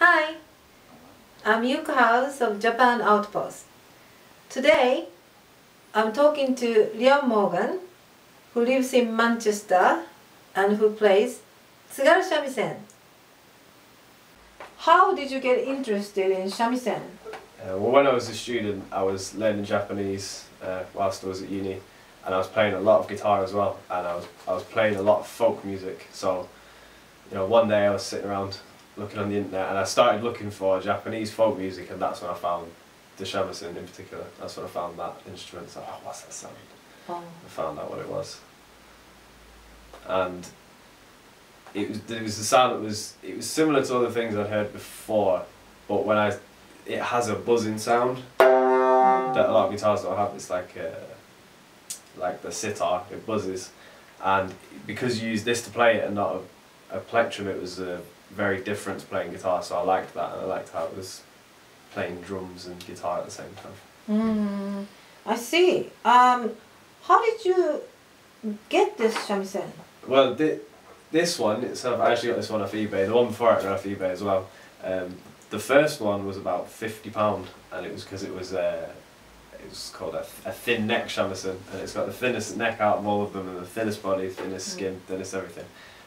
Hi, I'm Yuko of Japan Outpost. Today, I'm talking to Leon Morgan, who lives in Manchester and who plays Tsugaru Shamisen. How did you get interested in shamisen? Well, when I was a student, I was learning Japanese whilst I was at uni, and I was playing a lot of guitar as well, and I was playing a lot of folk music. So, one day I was sitting around looking on the internet, and I started looking for Japanese folk music, and that's when I found the shamisen in particular. That's when I found that instrument. So, oh, what's that sound? Oh. I found out what it was, and it was the sound that was similar to other things I'd heard before, but it has a buzzing sound that a lot of guitars don't have. It's like the sitar, it buzzes, and because you use this to play it and not a plectrum, it was very different to playing guitar. So I liked that, and I liked how it was playing drums and guitar at the same time. I see. How did you get this shamisen? Well, this one itself, I actually got this one off eBay. The one before it got off eBay as well. The first one was about £50, and it was because it was called a thin neck shamisen, and it's got the thinnest neck out of all of them, and the thinnest body, thinnest skin, thinnest everything,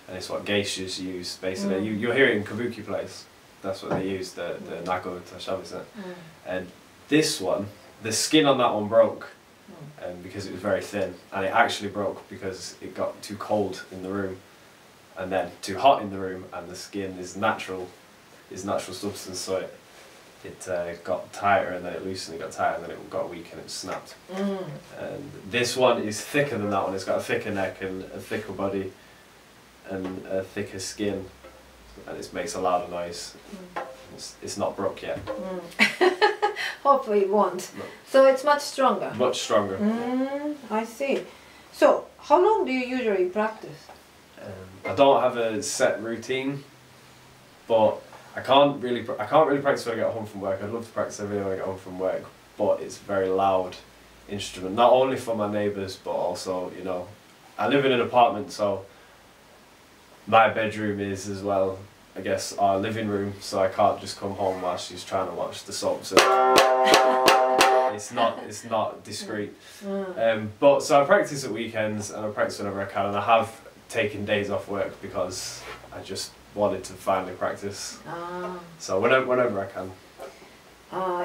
and it's what geishas use basically. You'll hear it in kabuki plays. That's what they use, the nago to shamisen. And this one, the skin on that one broke, because it was very thin, and it actually broke because it got too cold in the room, and then too hot in the room, and the skin is natural substance, so it got tighter, and then it loosened, it got tighter, and then it got weak and it snapped. And this one is thicker than that one. It's got a thicker neck and a thicker body and a thicker skin, and it makes a louder noise. It's not broke yet. Hopefully it won't. No. So it's much stronger? Much stronger. I see. So how long do you usually practice? I don't have a set routine, but I can't really practice when I get home from work. I'd love to practice every day when I get home from work, but it's a very loud instrument, not only for my neighbours, but also, I live in an apartment, so my bedroom is as well, I guess, our living room, so I can't just come home while she's trying to watch the soap, so it's not discreet. But so I practice at weekends, and I practice whenever I can, and I have taken days off work because I just wanted to finally practice. So whenever I can.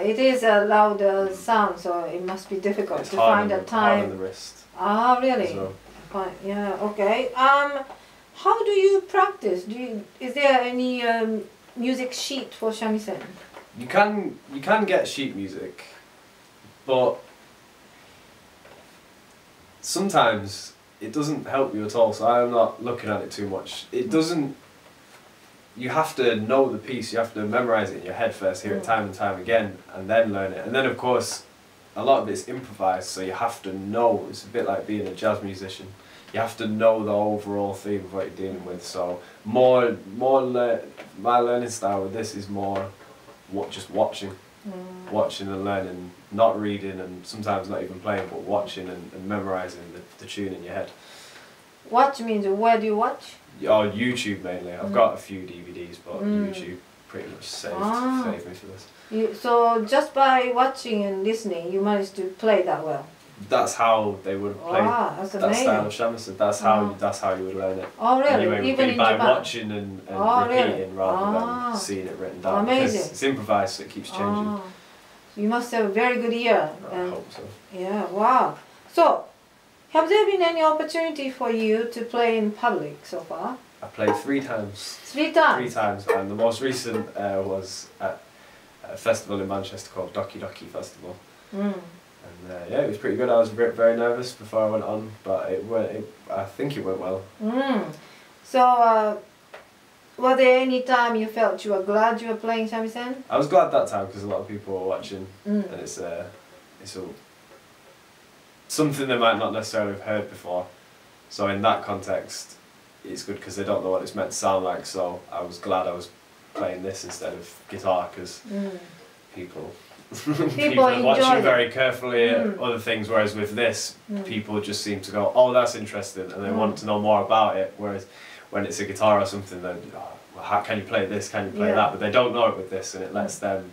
It is a loud sound, so it must be difficult to find a time. Hard on the wrist. Really? Fine. Yeah. Okay. How do you practice? Is there any music sheet for shamisen? You can get sheet music, but sometimes it doesn't help you at all. So I'm not looking at it too much. It doesn't. You have to know the piece, you have to memorize it in your head first, hear it time and time again, and then learn it. And then of course, a lot of it's improvised, so you have to know. It's a bit like being a jazz musician. You have to know the overall theme of what you're dealing with. So my learning style with this is more just watching. Watching and learning, not reading, and sometimes not even playing, but watching and memorizing the tune in your head. Watch means where do you watch? Oh, YouTube mainly. I've got a few DVDs, but YouTube pretty much saved me for this. So just by watching and listening, you managed to play that well? That's how they would have played that style of shamisen. That's how you would learn it. Oh really? Anyway, even in by Japan? watching and repeating really? rather than seeing it written down. Amazing. Because it's improvised, so it keeps changing. So you must have a very good ear. I hope so. Yeah, wow. So, have there been any opportunity for you to play in public so far? I played 3 times. 3 times? 3 times, and the most recent was at a festival in Manchester called Doki Doki Festival. And yeah, it was pretty good. I was very nervous before I went on, but I think it went well. So, was there any time you felt you were glad you were playing shamisen? I was glad that time because a lot of people were watching, and it's something they might not necessarily have heard before. So in that context, it's good because they don't know what it's meant to sound like. So I was glad I was playing this instead of guitar, because people are watching very carefully at other things, whereas with this, people just seem to go, oh, that's interesting, and they want to know more about it, whereas when it's a guitar or something, then well, how can you play this, can you play that, but they don't know it with this, and it lets them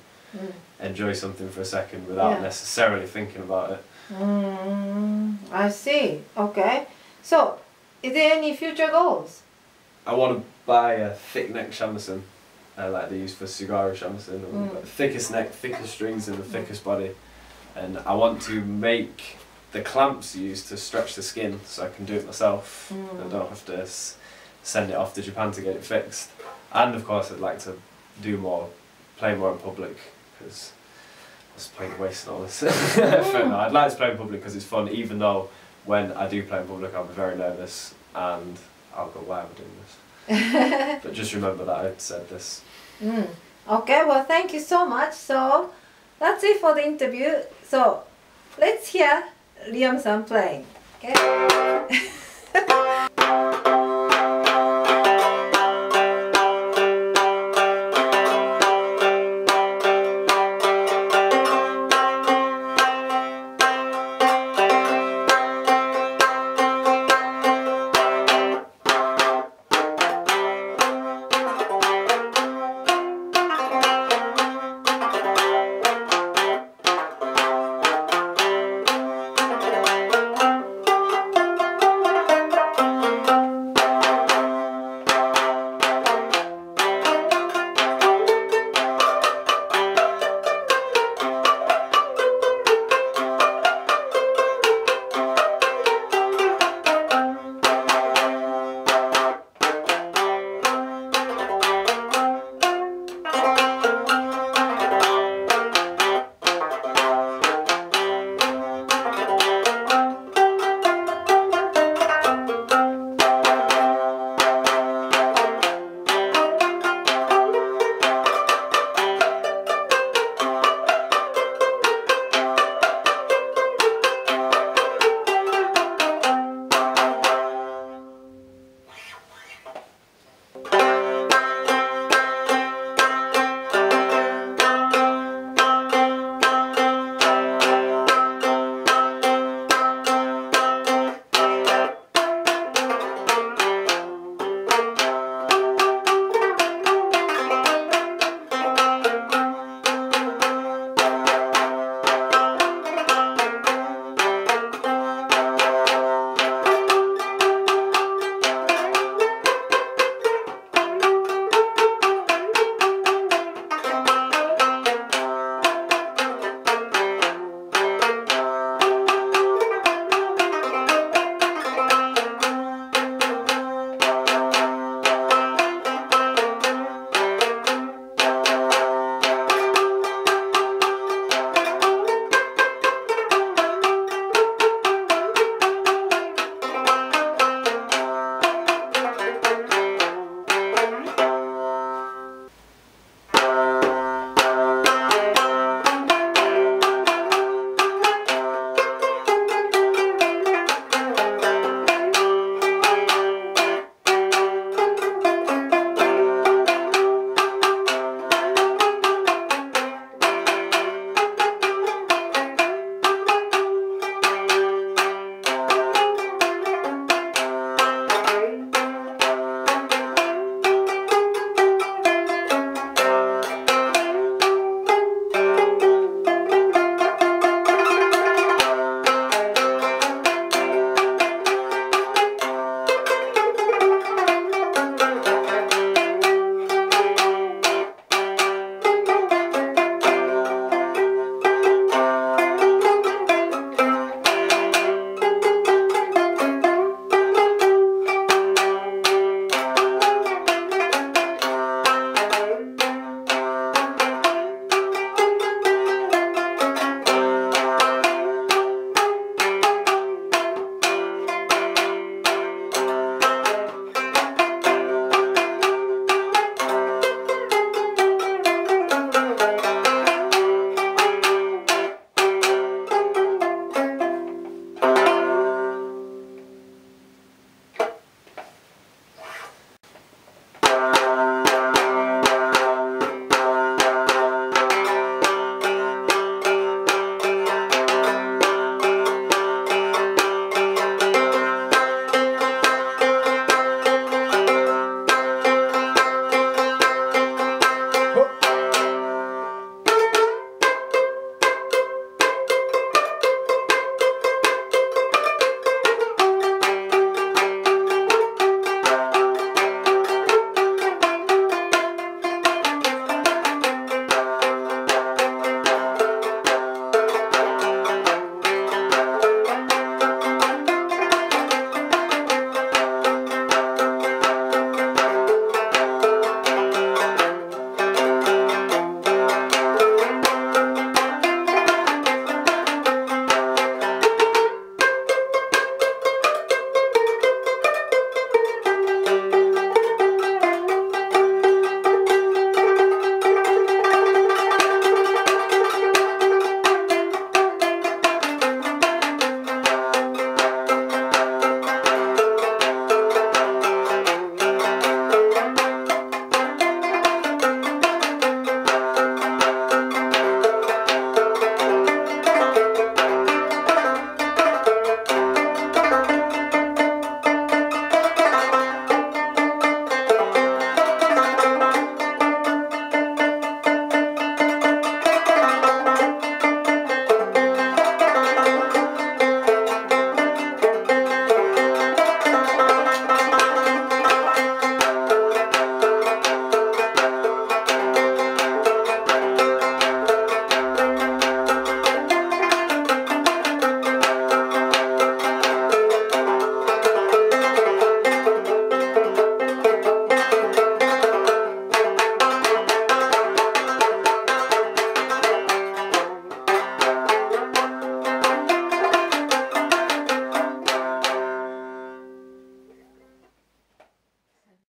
enjoy something for a second without necessarily thinking about it. I see. Okay. So, is there any future goals? I want to buy a thick neck shamisen, like they use for Tsugaru Shamisen, thickest neck, thickest strings and the thickest body, and I want to make the clamps used to stretch the skin so I can do it myself. I don't have to send it off to Japan to get it fixed. And of course I'd like to play more in public, because I was playing wasting all this. No, I'd like to play in public because it's fun, even though when I do play in public I'll be very nervous and I'll go, why am I doing this? But just remember that I said this. Okay, well thank you so much. So that's it for the interview. So let's hear Liam-san playing. Okay?